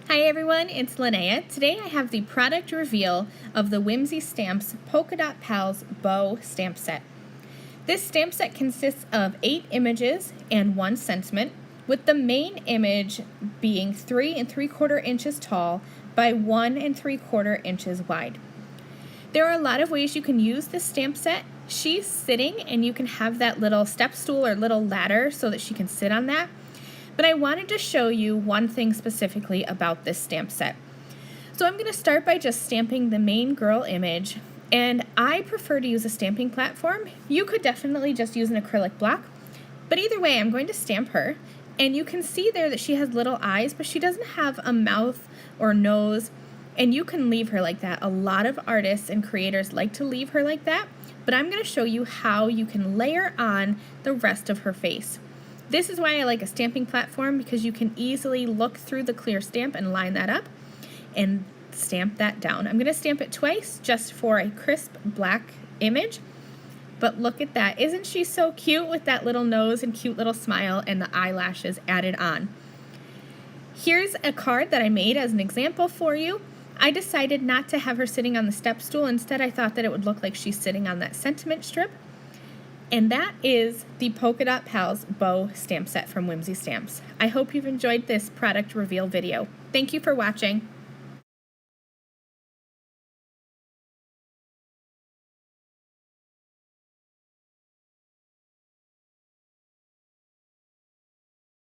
Hi everyone, it's Linnea. Today I have the product reveal of the Whimsy Stamps Polka Dot Pals Beau stamp set. This stamp set consists of 8 images and 1 sentiment, with the main image being 3 3/4 inches tall by 1 3/4 inches wide. There are a lot of ways you can use this stamp set. She's sitting and you can have that little step stool or little ladder so that she can sit on that. But I wanted to show you one thing specifically about this stamp set. So I'm going to start by just stamping the main girl image, and I prefer to use a stamping platform. You could definitely just use an acrylic block, but either way I'm going to stamp her, and you can see there that she has little eyes, but she doesn't have a mouth or nose, and you can leave her like that. A lot of artists and creators like to leave her like that, but I'm going to show you how you can layer on the rest of her face. This is why I like a stamping platform, because you can easily look through the clear stamp and line that up and stamp that down. I'm going to stamp it twice just for a crisp black image, but look at that. Isn't she so cute with that little nose and cute little smile and the eyelashes added on? Here's a card that I made as an example for you. I decided not to have her sitting on the step stool. Instead, I thought that it would look like she's sitting on that sentiment strip. And that is the Polka Dot Pals Beau stamp set from Whimsy Stamps. I hope you've enjoyed this product reveal video. Thank you for watching.